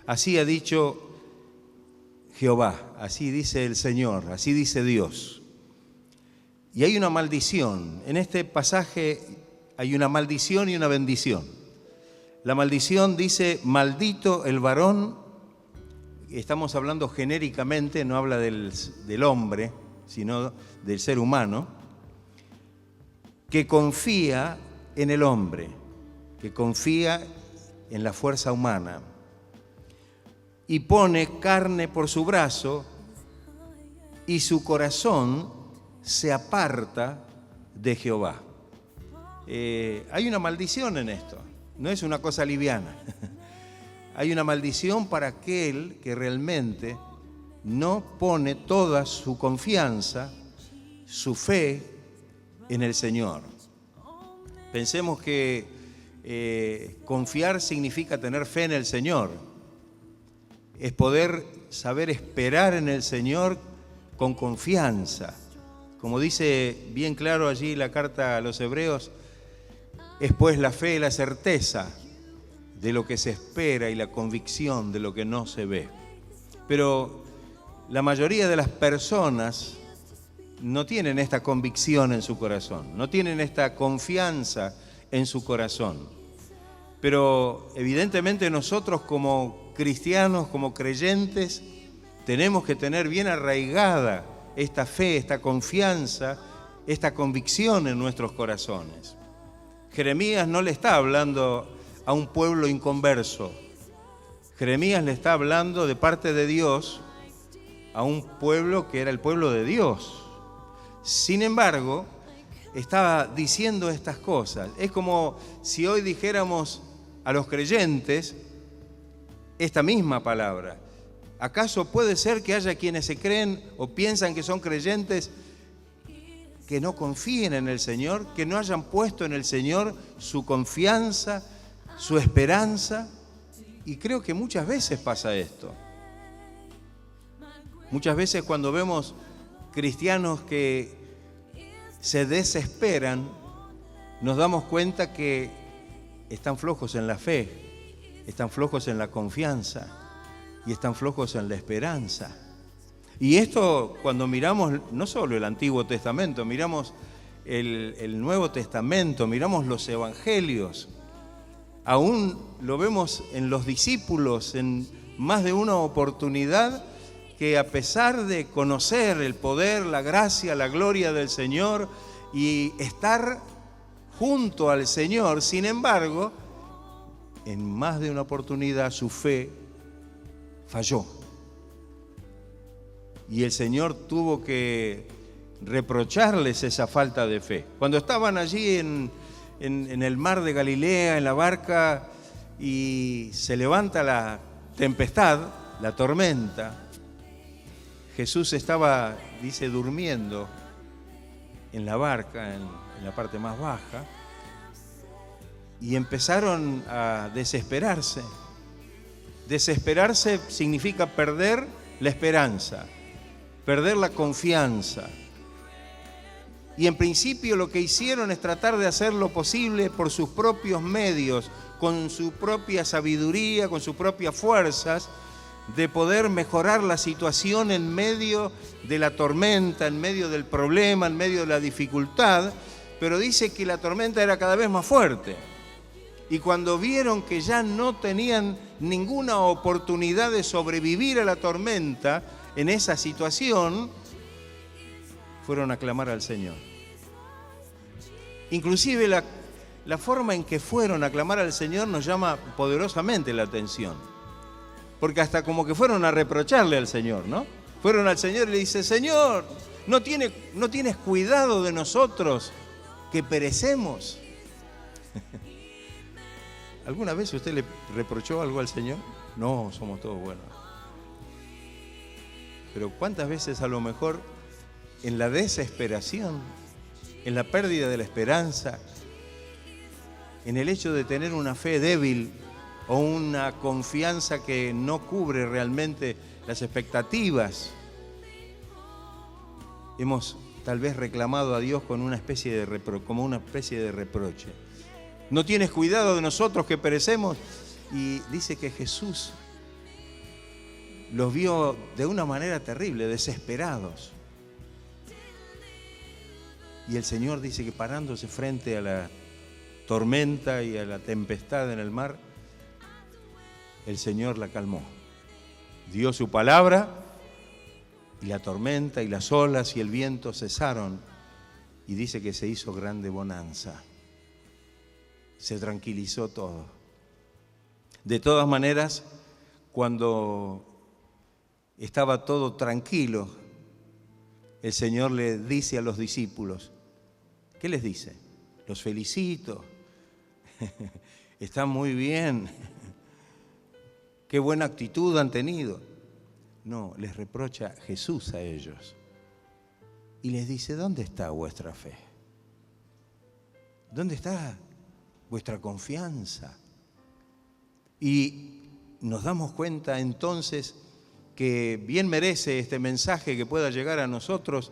Así ha dicho Jehová, así dice el Señor, así dice Dios. Y hay una maldición. En este pasaje hay una maldición y una bendición. La maldición dice, maldito el varón, estamos hablando genéricamente, no habla del hombre, sino del ser humano, que confía en el hombre, que confía en la fuerza humana y pone carne por su brazo y su corazón se aparta de Jehová. Hay una maldición en esto, no es una cosa liviana. Hay una maldición para aquel que realmente no pone toda su confianza, su fe en el Señor. Pensemos que confiar significa tener fe en el Señor. Es poder saber esperar en el Señor con confianza. Como dice bien claro allí la carta a los Hebreos, es pues la fe y la certeza de lo que se espera y la convicción de lo que no se ve. Pero la mayoría de las personas no tienen esta convicción en su corazón, no tienen esta confianza en su corazón. Pero evidentemente nosotros como cristianos, como creyentes, tenemos que tener bien arraigada esta fe, esta confianza, esta convicción en nuestros corazones. Jeremías no le está hablando a un pueblo inconverso. Jeremías le está hablando de parte de Dios a un pueblo que era el pueblo de Dios. Sin embargo, estaba diciendo estas cosas. Es como si hoy dijéramos a los creyentes esta misma palabra. ¿Acaso puede ser que haya quienes se creen o piensan que son creyentes que no confíen en el Señor, que no hayan puesto en el Señor su confianza, su esperanza? Y creo que muchas veces pasa esto. Muchas veces cuando vemos cristianos que se desesperan, nos damos cuenta que están flojos en la fe, están flojos en la confianza y están flojos en la esperanza. Y esto cuando miramos no solo el Antiguo Testamento, miramos el Nuevo Testamento, miramos los Evangelios, aún lo vemos en los discípulos en más de una oportunidad, que a pesar de conocer el poder, la gracia, la gloria del Señor y estar junto al Señor, sin embargo, en más de una oportunidad su fe falló. Y el Señor tuvo que reprocharles esa falta de fe. Cuando estaban allí en el mar de Galilea, en la barca, y se levanta la tempestad, la tormenta, Jesús estaba, dice, durmiendo en la barca, en la parte más baja, y empezaron a desesperarse. Desesperarse significa perder la esperanza, perder la confianza. Y en principio lo que hicieron es tratar de hacer lo posible por sus propios medios, con su propia sabiduría, con sus propias fuerzas, de poder mejorar la situación en medio de la tormenta, en medio del problema, en medio de la dificultad, pero dice que la tormenta era cada vez más fuerte. Y cuando vieron que ya no tenían ninguna oportunidad de sobrevivir a la tormenta en esa situación, fueron a clamar al Señor. Inclusive la forma en que fueron a clamar al Señor nos llama poderosamente la atención. Porque hasta como que fueron a reprocharle al Señor, ¿no? Fueron al Señor y le dice, Señor, ¿no tienes cuidado de nosotros que perecemos? ¿Alguna vez usted le reprochó algo al Señor? No, somos todos buenos. Pero ¿cuántas veces a lo mejor en la desesperación, en la pérdida de la esperanza, en el hecho de tener una fe débil o una confianza que no cubre realmente las expectativas, hemos tal vez reclamado a Dios con una especie de como una especie de reproche? ¿No tienes cuidado de nosotros que perecemos? Y dice que Jesús los vio de una manera terrible, desesperados. Y el Señor dice que parándose frente a la tormenta y a la tempestad en el mar, el Señor la calmó. Dio su palabra y la tormenta y las olas y el viento cesaron. Y dice que se hizo grande bonanza. Se tranquilizó todo. De todas maneras, cuando estaba todo tranquilo, el Señor le dice a los discípulos, ¿qué les dice? Los felicito, están muy bien, qué buena actitud han tenido. No, les reprocha Jesús a ellos y les dice, ¿dónde está vuestra fe? ¿Dónde está vuestra confianza? Y nos damos cuenta entonces que bien merece este mensaje que pueda llegar a nosotros,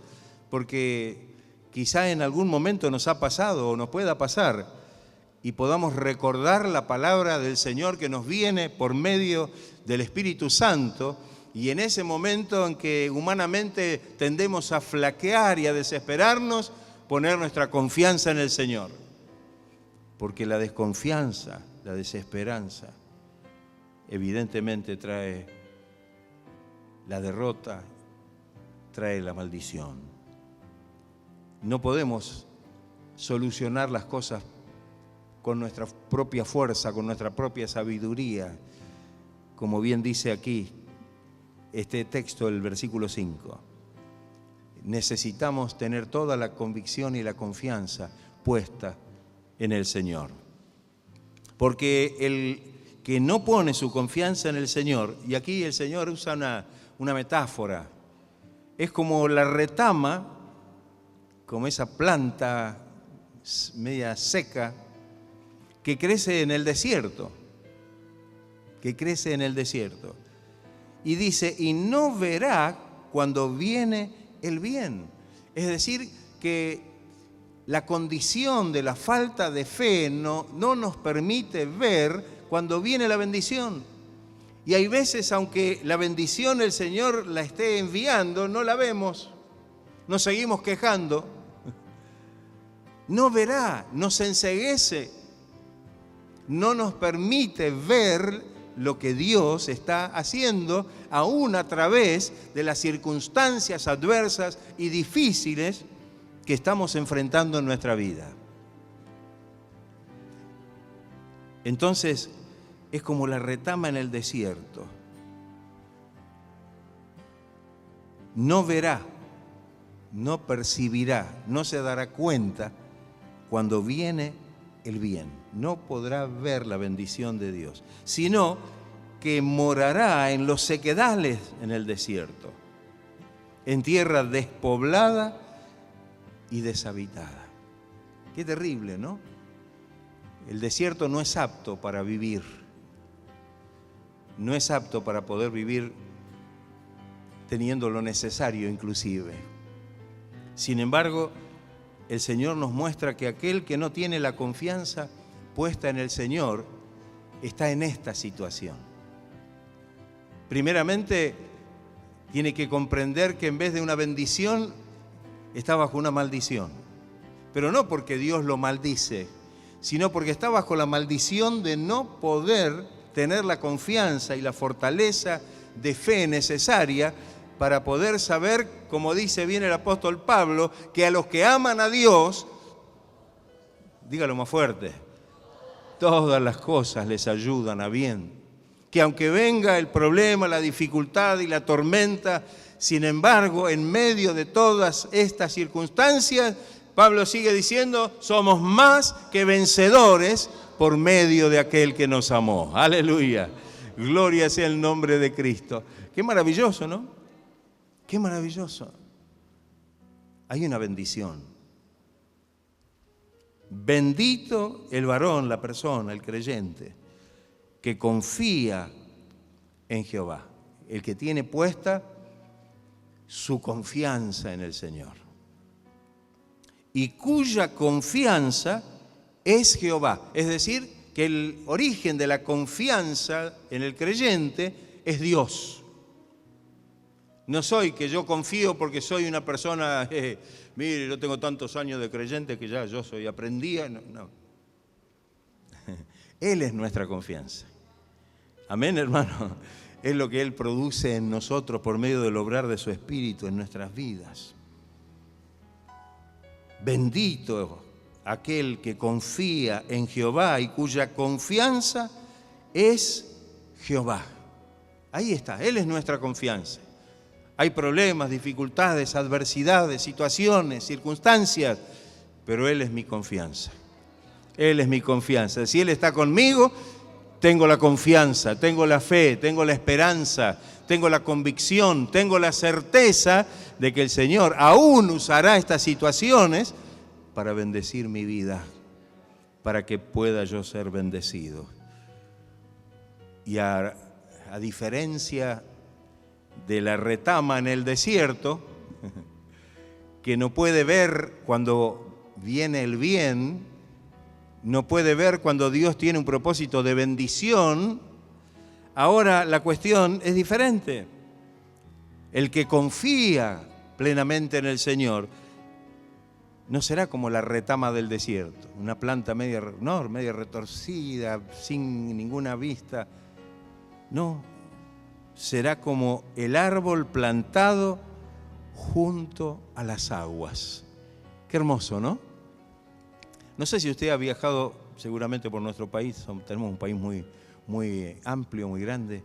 porque quizá en algún momento nos ha pasado o nos pueda pasar y podamos recordar la palabra del Señor que nos viene por medio del Espíritu Santo, y en ese momento en que humanamente tendemos a flaquear y a desesperarnos, poner nuestra confianza en el Señor. Porque la desconfianza, la desesperanza, evidentemente trae la derrota, trae la maldición. No podemos solucionar las cosas con nuestra propia fuerza, con nuestra propia sabiduría, como bien dice aquí este texto, el versículo 5. Necesitamos tener toda la convicción y la confianza puesta en el Señor. Porque el que no pone su confianza en el Señor, y aquí el Señor usa una metáfora, es como la retama, como esa planta media seca que crece en el desierto, Y dice, y no verá cuando viene el bien. Es decir, que la condición de la falta de fe no nos permite ver cuando viene la bendición. Y hay veces, aunque la bendición el Señor la esté enviando, no la vemos, nos seguimos quejando. No verá, nos enceguece, no nos permite ver lo que Dios está haciendo, aún a través de las circunstancias adversas y difíciles que estamos enfrentando en nuestra vida. Entonces, es como la retama en el desierto. No verá, no percibirá, no se dará cuenta cuando viene el bien. No podrá ver la bendición de Dios, sino que morará en los sequedales en el desierto, en tierra despoblada y deshabitada. Qué terrible, ¿no? El desierto no es apto para vivir. No es apto para poder vivir teniendo lo necesario inclusive. Sin embargo, el Señor nos muestra que aquel que no tiene la confianza puesta en el Señor está en esta situación. Primeramente, tiene que comprender que en vez de una bendición, está bajo una maldición. Pero no porque Dios lo maldice, sino porque está bajo la maldición de no poder tener la confianza y la fortaleza de fe necesaria para poder saber, como dice bien el apóstol Pablo, que a los que aman a Dios, dígalo más fuerte, todas las cosas les ayudan a bien. Que aunque venga el problema, la dificultad y la tormenta, sin embargo, en medio de todas estas circunstancias, Pablo sigue diciendo, somos más que vencedores por medio de aquel que nos amó. Aleluya. Gloria sea el nombre de Cristo. Qué maravilloso, ¿no? Qué maravilloso. Hay una bendición. Bendito el varón, la persona, el creyente, que confía en Jehová, el que tiene puesta su confianza en el Señor, y cuya confianza es Jehová. Es decir, que el origen de la confianza en el creyente es Dios. No soy que yo confío porque soy una persona, mire, yo tengo tantos años de creyente que ya yo soy, aprendía. No, no. Él es nuestra confianza. Amén, hermano. Es lo que Él produce en nosotros por medio del obrar de su Espíritu en nuestras vidas. Bendito aquel que confía en Jehová y cuya confianza es Jehová. Ahí está, Él es nuestra confianza. Hay problemas, dificultades, adversidades, situaciones, circunstancias, pero Él es mi confianza. Él es mi confianza. Si Él está conmigo, tengo la confianza, tengo la fe, tengo la esperanza, tengo la convicción, tengo la certeza de que el Señor aún usará estas situaciones para bendecir mi vida, para que pueda yo ser bendecido. Y a diferencia de la retama en el desierto, que no puede ver cuando viene el bien, no puede ver cuando Dios tiene un propósito de bendición, ahora la cuestión es diferente. El que confía plenamente en el Señor no será como la retama del desierto, una planta media retorcida, sin ninguna vista. No, será como el árbol plantado junto a las aguas. Qué hermoso, ¿no? No sé si usted ha viajado seguramente por nuestro país, tenemos un país muy amplio, muy grande,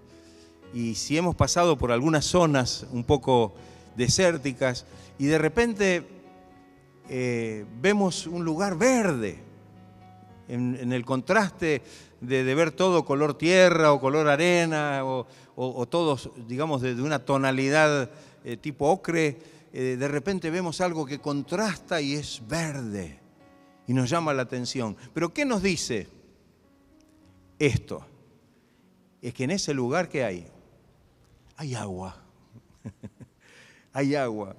y si hemos pasado por algunas zonas un poco desérticas y de repente vemos un lugar verde, en el contraste de ver todo color tierra o color arena o todos, digamos, de una tonalidad tipo ocre, de repente vemos algo que contrasta y es verde y nos llama la atención. ¿Pero qué nos dice esto? Es que en ese lugar que hay agua. Hay agua.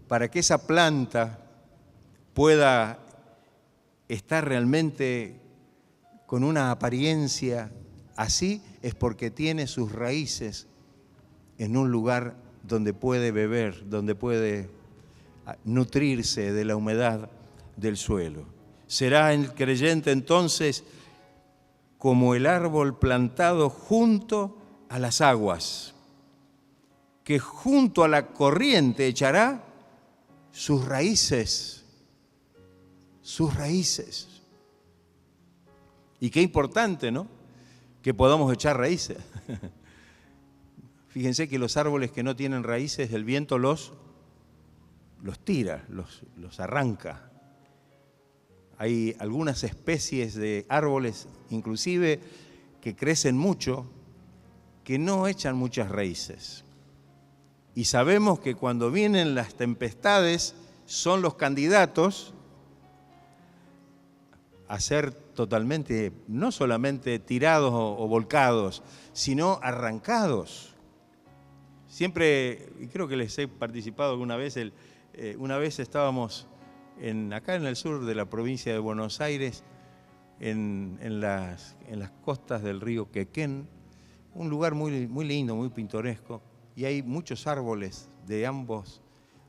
Para que esa planta pueda estar realmente con una apariencia así, es porque tiene sus raíces en un lugar donde puede beber, donde puede nutrirse de la humedad del suelo. Será el creyente entonces como el árbol plantado junto a las aguas, que junto a la corriente echará sus raíces. Sus raíces. Y qué importante, ¿no? Que podamos echar raíces. Fíjense que los árboles que no tienen raíces, el viento los tira, los arranca. Hay algunas especies de árboles, inclusive, que crecen mucho, que no echan muchas raíces. Y sabemos que cuando vienen las tempestades, son los candidatos a ser totalmente, no solamente tirados o volcados, sino arrancados. Siempre, y creo que les he participado alguna vez, una vez estábamos acá en el sur de la provincia de Buenos Aires, en las costas del río Quequén, un lugar muy lindo, muy pintoresco, y hay muchos árboles de ambos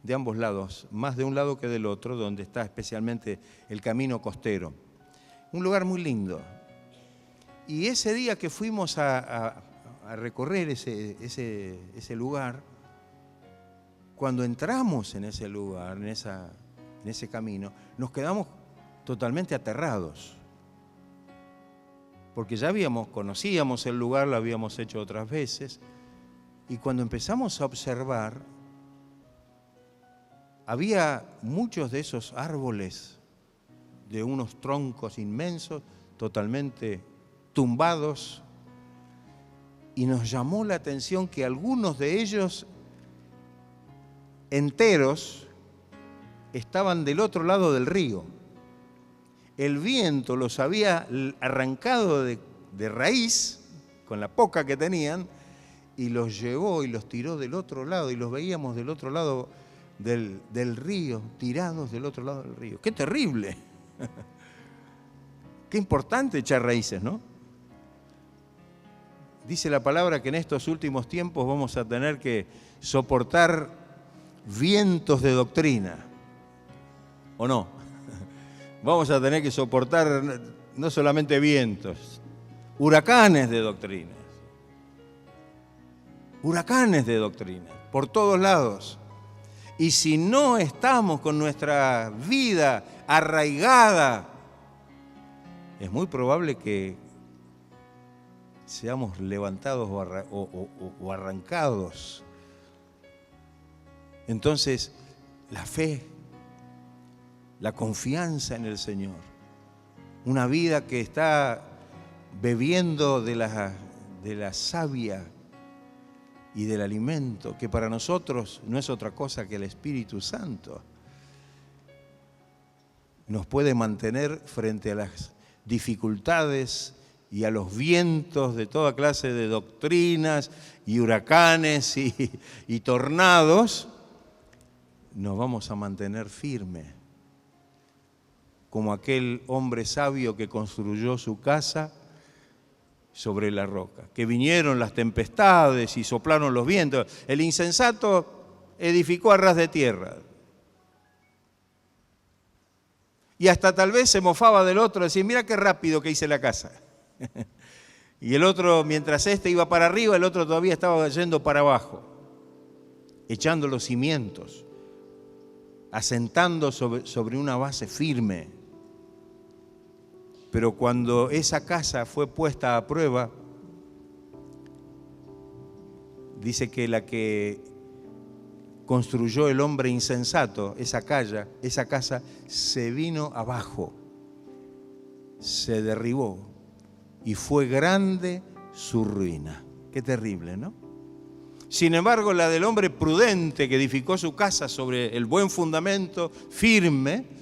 lados, más de un lado que del otro, donde está especialmente el camino costero. Un lugar muy lindo. Y ese día que fuimos a recorrer ese lugar, cuando entramos en ese lugar, en ese camino, nos quedamos totalmente aterrados. Porque ya conocíamos el lugar, lo habíamos hecho otras veces, y cuando empezamos a observar, había muchos de esos árboles de unos troncos inmensos, totalmente tumbados, y nos llamó la atención que algunos de ellos enteros estaban del otro lado del río. El viento los había arrancado de raíz, con la poca que tenían, y los llevó y los tiró del otro lado, y los veíamos del otro lado del río, tirados del otro lado del río. ¡Qué terrible! Qué importante echar raíces, ¿no? Dice la palabra que en estos últimos tiempos vamos a tener que soportar vientos de doctrina, ¿o no? Vamos a tener que soportar no solamente vientos, huracanes de doctrinas. Huracanes de doctrina, por todos lados. Y si no estamos con nuestra vida arraigada, es muy probable que seamos levantados o arrancados. Entonces, la fe, la confianza en el Señor, una vida que está bebiendo de la savia y del alimento, que para nosotros no es otra cosa que el Espíritu Santo, nos puede mantener frente a las dificultades y a los vientos de toda clase de doctrinas y huracanes y tornados. Nos vamos a mantener firmes, como aquel hombre sabio que construyó su casa sobre la roca, que vinieron las tempestades y soplaron los vientos. El insensato edificó a ras de tierra. Y hasta tal vez se mofaba del otro, decía, mira qué rápido que hice la casa. Y el otro, mientras este iba para arriba, el otro todavía estaba yendo para abajo, echando los cimientos, asentando sobre una base firme. Pero cuando esa casa fue puesta a prueba, dice que la que construyó el hombre insensato, esa casa se vino abajo, se derribó y fue grande su ruina. Qué terrible, ¿no? Sin embargo, la del hombre prudente que edificó su casa sobre el buen fundamento, firme,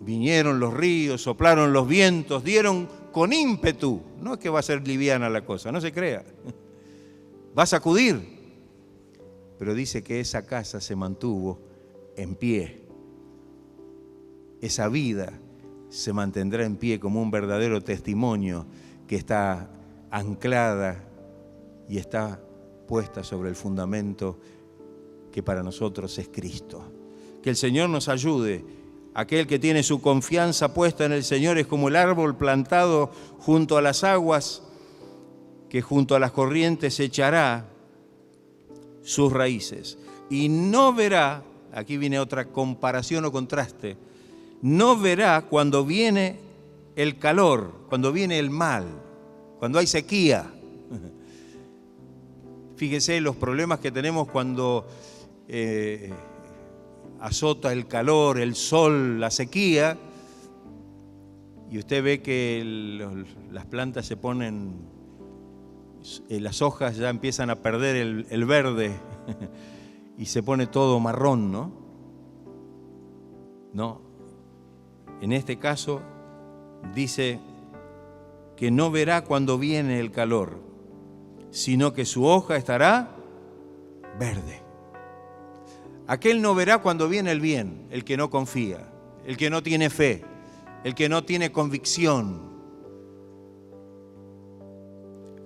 vinieron los ríos, soplaron los vientos, dieron con ímpetu. No es que va a ser liviana la cosa, no se crea. Va a sacudir. Pero dice que esa casa se mantuvo en pie. Esa vida se mantendrá en pie como un verdadero testimonio que está anclada y está puesta sobre el fundamento que para nosotros es Cristo. Que el Señor nos ayude. Aquel que tiene su confianza puesta en el Señor es como el árbol plantado junto a las aguas, que junto a las corrientes echará sus raíces. Y no verá, aquí viene otra comparación o contraste, no verá cuando viene el calor, cuando viene el mal, cuando hay sequía. Fíjese los problemas que tenemos cuando azota el calor, el sol, la sequía, y usted ve que las plantas se ponen, las hojas ya empiezan a perder el verde y se pone todo marrón, ¿no? No. En este caso dice que no verá cuando viene el calor, sino que su hoja estará verde. Aquel no verá cuando viene el bien, el que no confía, el que no tiene fe, el que no tiene convicción.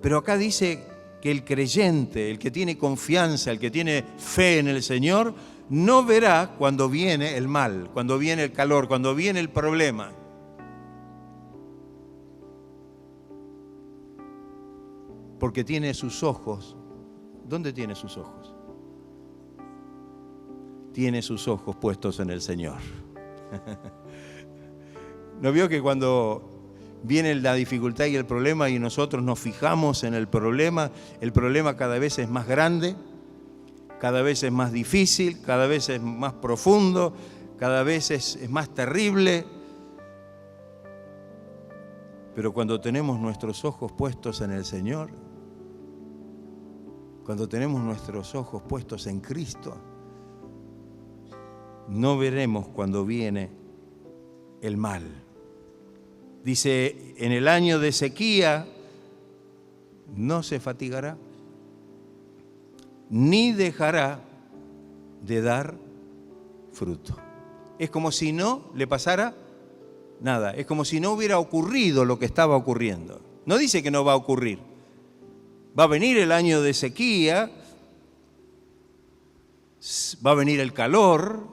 Pero acá dice que el creyente, el que tiene confianza, el que tiene fe en el Señor, no verá cuando viene el mal, cuando viene el calor, cuando viene el problema. Porque tiene sus ojos. ¿Dónde tiene sus ojos? Tiene sus ojos puestos en el Señor. ¿No vio que cuando viene la dificultad y el problema y nosotros nos fijamos en el problema cada vez es más grande, cada vez es más difícil, cada vez es más profundo, cada vez es más terrible? Pero cuando tenemos nuestros ojos puestos en el Señor, cuando tenemos nuestros ojos puestos en Cristo, no veremos cuando viene el mal. Dice, en el año de sequía no se fatigará, ni dejará de dar fruto. Es como si no le pasara nada, es como si no hubiera ocurrido lo que estaba ocurriendo. No dice que no va a ocurrir, Va a venir el año de sequía, va a venir el calor.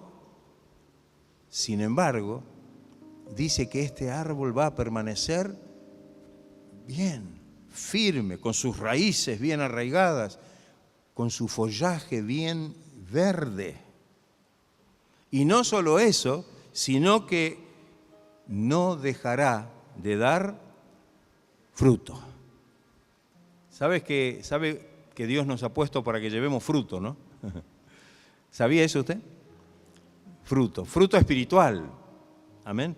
Sin embargo, dice que este árbol va a permanecer bien, firme, con sus raíces bien arraigadas, con su follaje bien verde. Y no solo eso, sino que no dejará de dar fruto. ¿Sabe que Dios nos ha puesto para que llevemos fruto, no? ¿Sabía eso usted? Fruto espiritual. Amén.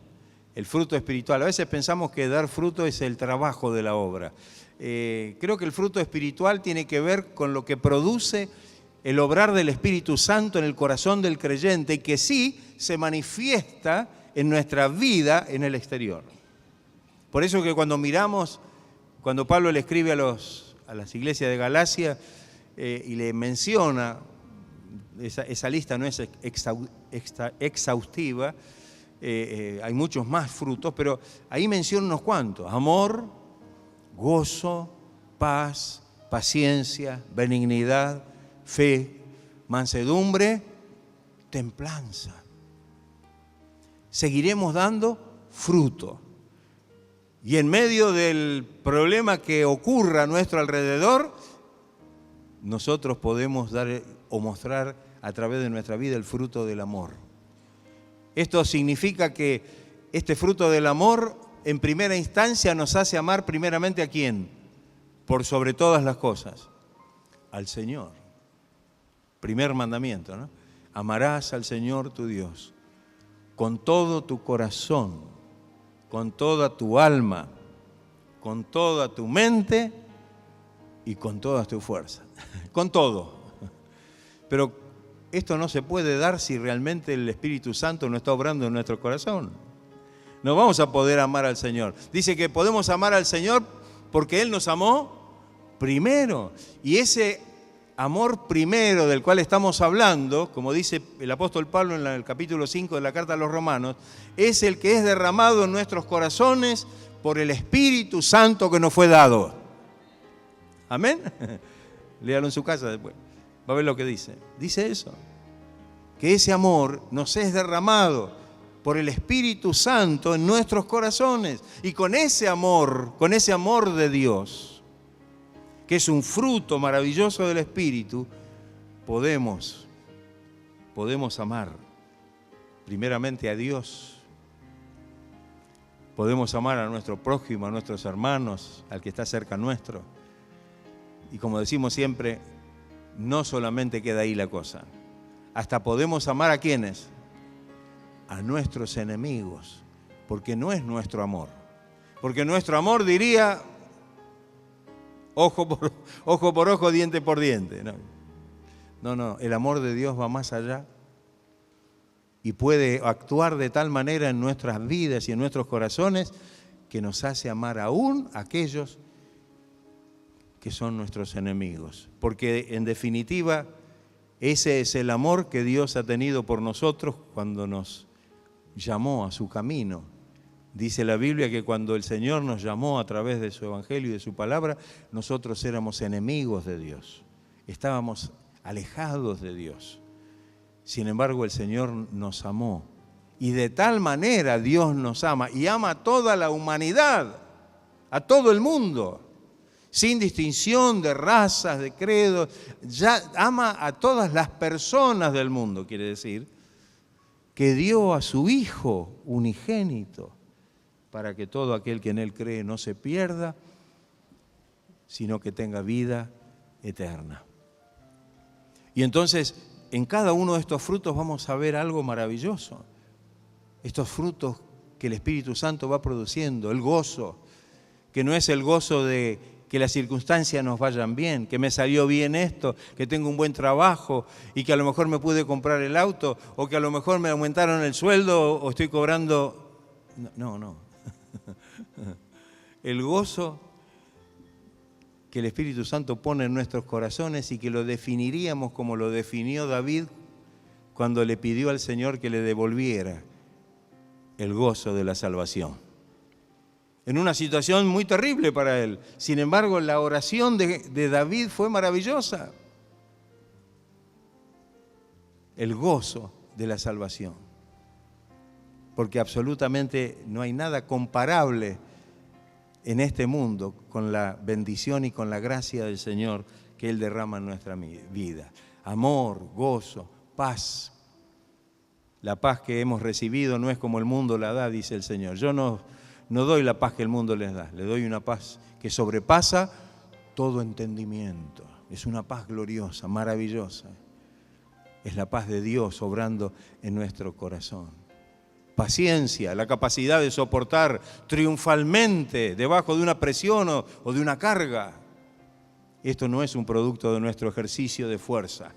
El fruto espiritual. A veces pensamos que dar fruto es el trabajo de la obra. Creo que el fruto espiritual tiene que ver con lo que produce el obrar del Espíritu Santo en el corazón del creyente y que sí se manifiesta en nuestra vida en el exterior. Por eso que cuando miramos, cuando Pablo le escribe a las iglesias de Galacia y le menciona, esa lista no es exhaustiva, hay muchos más frutos, pero ahí menciona unos cuantos: amor, gozo, paz, paciencia, benignidad, fe, mansedumbre, templanza. Seguiremos dando fruto. Y en medio del problema que ocurra a nuestro alrededor, nosotros podemos dar o mostrar a través de nuestra vida el fruto del amor. Esto significa que este fruto del amor, en primera instancia, nos hace amar primeramente ¿a quién? Por sobre todas las cosas, al Señor. Primer mandamiento, ¿no? Amarás al Señor tu Dios con todo tu corazón, con toda tu alma, con toda tu mente y con toda tu fuerza. Con todo. Pero esto no se puede dar si realmente el Espíritu Santo no está obrando en nuestro corazón. No vamos a poder amar al Señor. Dice que podemos amar al Señor porque Él nos amó primero. Y ese amor primero del cual estamos hablando, como dice el apóstol Pablo en el capítulo 5 de la carta a los Romanos, es el que es derramado en nuestros corazones por el Espíritu Santo que nos fue dado. ¿Amén? Léalo en su casa después. Va a ver lo que dice. Dice eso. Que ese amor nos es derramado por el Espíritu Santo en nuestros corazones. Y con ese amor de Dios, que es un fruto maravilloso del Espíritu, podemos amar primeramente a Dios. Podemos amar a nuestro prójimo, a nuestros hermanos, al que está cerca nuestro. Y como decimos siempre, no solamente queda ahí la cosa. Hasta podemos amar ¿a quiénes? A nuestros enemigos. Porque no es nuestro amor. Porque nuestro amor diría ojo por ojo, diente por diente. No, el amor de Dios va más allá y puede actuar de tal manera en nuestras vidas y en nuestros corazones que nos hace amar aún a aquellos que son nuestros enemigos. Porque en definitiva, ese es el amor que Dios ha tenido por nosotros cuando nos llamó a su camino. Dice la Biblia que cuando el Señor nos llamó a través de su Evangelio y de su palabra, nosotros éramos enemigos de Dios. Estábamos alejados de Dios. Sin embargo, el Señor nos amó. Y de tal manera Dios nos ama y ama a toda la humanidad, a todo el mundo, sin distinción de razas, de credos. Ya ama a todas las personas del mundo, quiere decir, que dio a su Hijo unigénito, para que todo aquel que en Él cree no se pierda, sino que tenga vida eterna. Y entonces, en cada uno de estos frutos vamos a ver algo maravilloso. Estos frutos que el Espíritu Santo va produciendo, el gozo, que no es el gozo de que las circunstancias nos vayan bien, que me salió bien esto, que tengo un buen trabajo y que a lo mejor me pude comprar el auto o que a lo mejor me aumentaron el sueldo o estoy cobrando... No. El gozo que el Espíritu Santo pone en nuestros corazones y que lo definiríamos como lo definió David cuando le pidió al Señor que le devolviera el gozo de la salvación. en una situación muy terrible para él. Sin embargo, la oración de David fue maravillosa. El gozo de la salvación. Porque absolutamente no hay nada comparable en este mundo con la bendición y con la gracia del Señor que Él derrama en nuestra vida. Amor, gozo, paz. La paz que hemos recibido no es como el mundo la da, dice el Señor. Yo no doy la paz que el mundo les da, le doy una paz que sobrepasa todo entendimiento. Es una paz gloriosa, maravillosa. Es la paz de Dios obrando en nuestro corazón. Paciencia, la capacidad de soportar triunfalmente debajo de una presión o de una carga. Esto no es un producto de nuestro ejercicio de fuerza.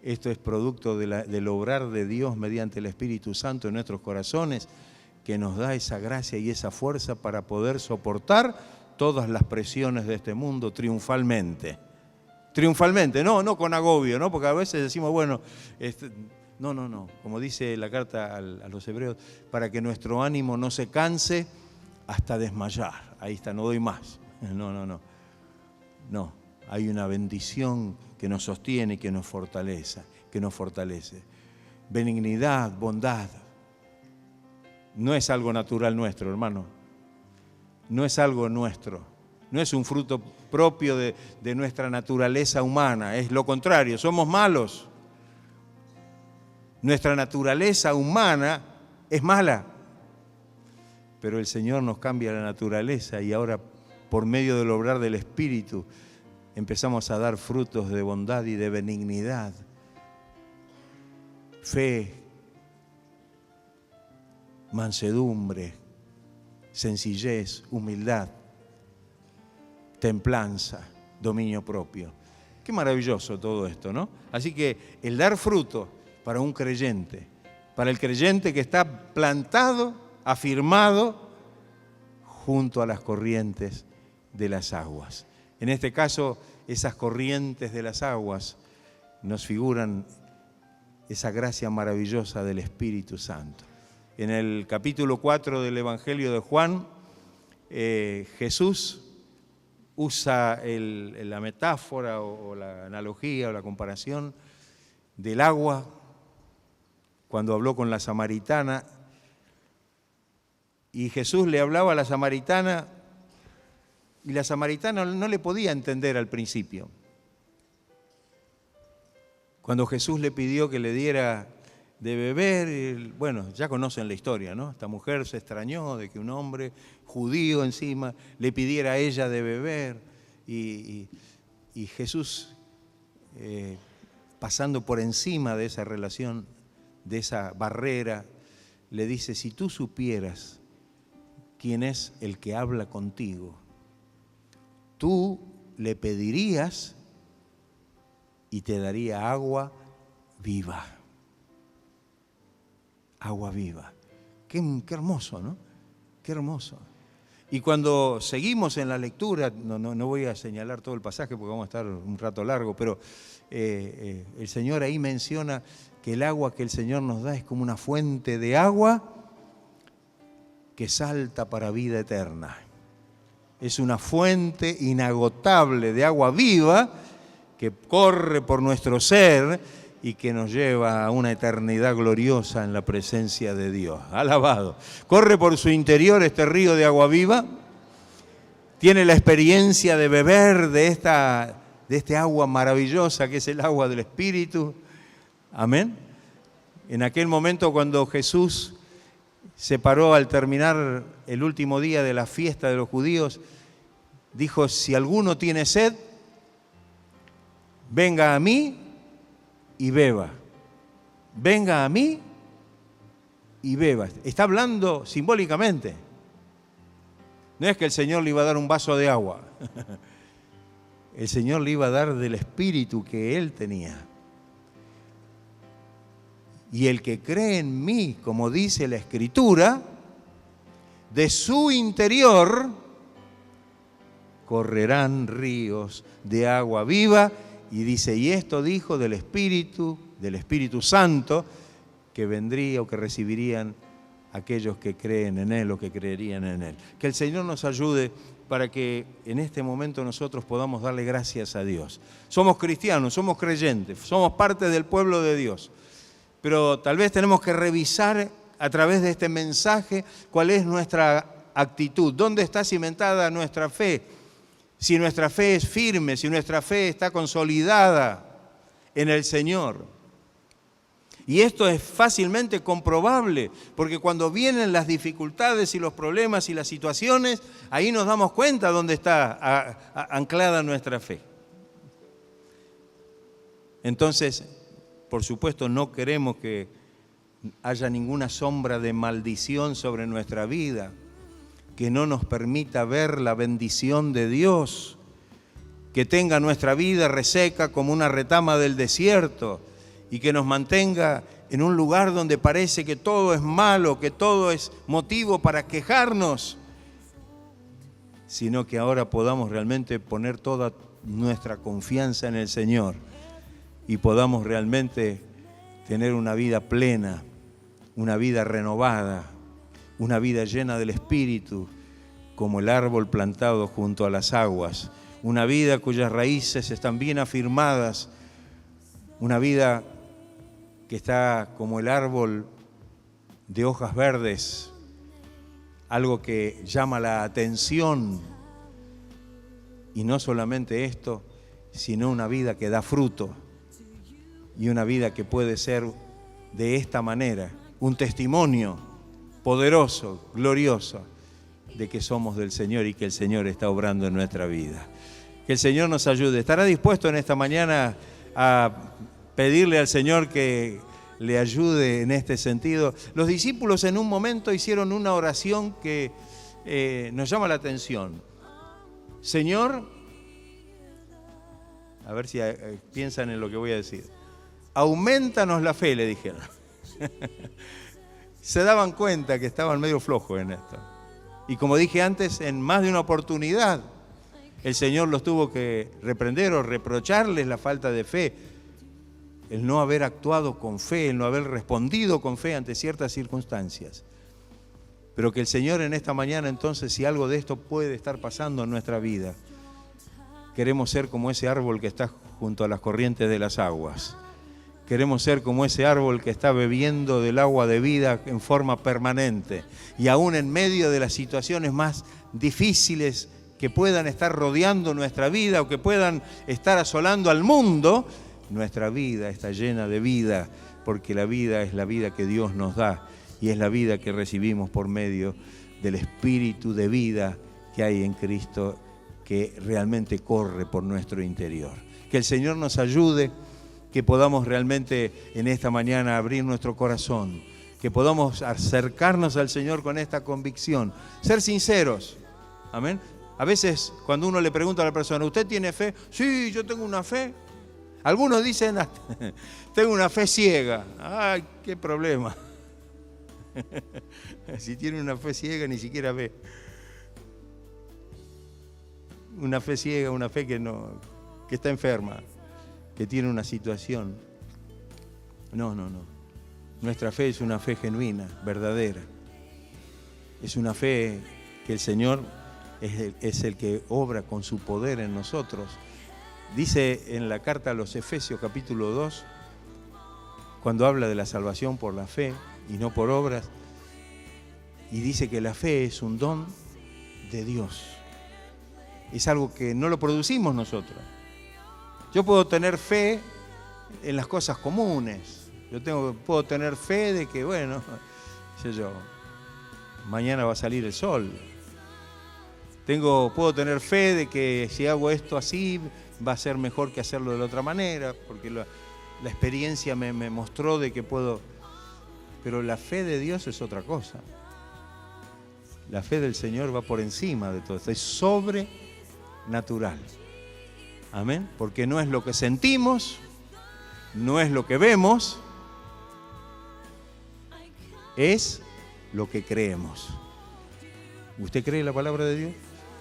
Esto es producto del obrar de Dios mediante el Espíritu Santo en nuestros corazones, que nos da esa gracia y esa fuerza para poder soportar todas las presiones de este mundo triunfalmente. Triunfalmente, no con agobio, ¿no? Porque a veces decimos, bueno, no, como dice la carta a los hebreos, para que nuestro ánimo no se canse hasta desmayar. Ahí está, no doy más. No, hay una bendición que nos sostiene y que nos fortalece. Benignidad, bondad. No es algo natural nuestro, hermano. No es algo nuestro. No es un fruto propio de nuestra naturaleza humana. Es lo contrario, somos malos. Nuestra naturaleza humana es mala. Pero el Señor nos cambia la naturaleza y ahora, por medio del obrar del Espíritu, empezamos a dar frutos de bondad y de benignidad, fe, mansedumbre, sencillez, humildad, templanza, dominio propio. Qué maravilloso todo esto, ¿no? Así que el dar fruto para un creyente, para el creyente que está plantado, afirmado, junto a las corrientes de las aguas. En este caso, esas corrientes de las aguas nos figuran esa gracia maravillosa del Espíritu Santo. En el capítulo 4 del Evangelio de Juan, Jesús usa la metáfora o la analogía o la comparación del agua cuando habló con la samaritana. Y Jesús le hablaba a la samaritana y la samaritana no le podía entender al principio. Cuando Jesús le pidió que le diera de beber, bueno, ya conocen la historia, ¿no? Esta mujer se extrañó de que un hombre judío encima le pidiera a ella de beber y Jesús, pasando por encima de esa relación, de esa barrera, le dice, si tú supieras quién es el que habla contigo, tú le pedirías y te daría agua viva. Agua viva. Qué hermoso, ¿no? Qué hermoso. Y cuando seguimos en la lectura, no voy a señalar todo el pasaje porque vamos a estar un rato largo, pero el Señor ahí menciona que el agua que el Señor nos da es como una fuente de agua que salta para vida eterna. Es una fuente inagotable de agua viva que corre por nuestro ser y que nos lleva a una eternidad gloriosa en la presencia de Dios. Alabado. Corre por su interior este río de agua viva. Tiene la experiencia de beber de este agua maravillosa que es el agua del Espíritu. Amén. En aquel momento cuando Jesús se paró al terminar el último día de la fiesta de los judíos, dijo, si alguno tiene sed, venga a mí y beba. Venga a mí y beba. Está hablando simbólicamente. No es que el Señor le iba a dar un vaso de agua. El Señor le iba a dar del Espíritu que Él tenía. Y el que cree en mí, como dice la Escritura, de su interior correrán ríos de agua viva. Y dice, y esto dijo del Espíritu Santo, que vendría o que recibirían aquellos que creen en Él o que creerían en Él. Que el Señor nos ayude para que en este momento nosotros podamos darle gracias a Dios. Somos cristianos, somos creyentes, somos parte del pueblo de Dios, pero tal vez tenemos que revisar a través de este mensaje cuál es nuestra actitud, dónde está cimentada nuestra fe, si nuestra fe es firme, si nuestra fe está consolidada en el Señor. Y esto es fácilmente comprobable, porque cuando vienen las dificultades y los problemas y las situaciones, ahí nos damos cuenta dónde está anclada nuestra fe. Entonces, por supuesto, no queremos que haya ninguna sombra de maldición sobre nuestra vida, que no nos permita ver la bendición de Dios, que tenga nuestra vida reseca como una retama del desierto, y que nos mantenga en un lugar donde parece que todo es malo, que todo es motivo para quejarnos, sino que ahora podamos realmente poner toda nuestra confianza en el Señor y podamos realmente tener una vida plena, una vida renovada, una vida llena del Espíritu, como el árbol plantado junto a las aguas, una vida cuyas raíces están bien afirmadas, una vida que está como el árbol de hojas verdes, algo que llama la atención. Y no solamente esto, sino una vida que da fruto y una vida que puede ser de esta manera, un testimonio poderoso, glorioso, de que somos del Señor y que el Señor está obrando en nuestra vida. Que el Señor nos ayude. ¿Estará dispuesto en esta mañana a pedirle al Señor que le ayude en este sentido? Los discípulos en un momento hicieron una oración que nos llama la atención. Señor, a ver si piensan en lo que voy a decir. Aumentanos la fe, le dijeron. Se daban cuenta que estaban medio flojos en esto. Y como dije antes, en más de una oportunidad, el Señor los tuvo que reprender o reprocharles la falta de fe, el no haber actuado con fe, el no haber respondido con fe ante ciertas circunstancias. Pero que el Señor en esta mañana, entonces, si algo de esto puede estar pasando en nuestra vida, queremos ser como ese árbol que está junto a las corrientes de las aguas. Queremos ser como ese árbol que está bebiendo del agua de vida en forma permanente. Y aún en medio de las situaciones más difíciles que puedan estar rodeando nuestra vida o que puedan estar asolando al mundo, nuestra vida está llena de vida, porque la vida es la vida que Dios nos da y es la vida que recibimos por medio del Espíritu de vida que hay en Cristo, que realmente corre por nuestro interior. Que el Señor nos ayude, que podamos realmente en esta mañana abrir nuestro corazón, que podamos acercarnos al Señor con esta convicción, ser sinceros, amén. A veces cuando uno le pregunta a la persona, ¿usted tiene fe? Sí, yo tengo una fe. Algunos dicen, tengo una fe ciega. ¡Ay, qué problema! Si tiene una fe ciega, ni siquiera ve. Una fe ciega, una fe que está enferma, que tiene una situación. No. Nuestra fe es una fe genuina, verdadera. Es una fe que el Señor es el que obra con su poder en nosotros. Dice en la carta a los Efesios capítulo 2, cuando habla de la salvación por la fe y no por obras, y dice que la fe es un don de Dios. Es algo que no lo producimos nosotros. Yo puedo tener fe en las cosas comunes. Puedo tener fe de que, bueno, mañana va a salir el sol. Puedo tener fe de que si hago esto así, va a ser mejor que hacerlo de la otra manera, porque la experiencia me mostró de que puedo. Pero la fe de Dios es otra cosa. La fe del Señor va por encima de todo esto, es sobrenatural. Amén. Porque no es lo que sentimos, no es lo que vemos, es lo que creemos. ¿Usted cree la palabra de Dios?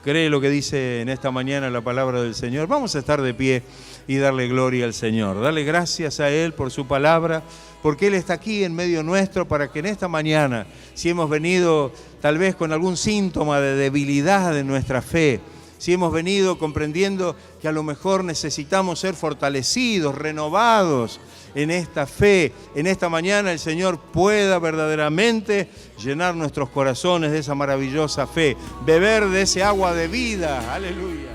¿Cree lo que dice en esta mañana la palabra del Señor? Vamos a estar de pie y darle gloria al Señor. Dale gracias a Él por su palabra, porque Él está aquí en medio nuestro para que en esta mañana, si hemos venido tal vez con algún síntoma de debilidad en nuestra fe, si hemos venido comprendiendo que a lo mejor necesitamos ser fortalecidos, renovados en esta fe, en esta mañana el Señor pueda verdaderamente llenar nuestros corazones de esa maravillosa fe, beber de ese agua de vida. Aleluya.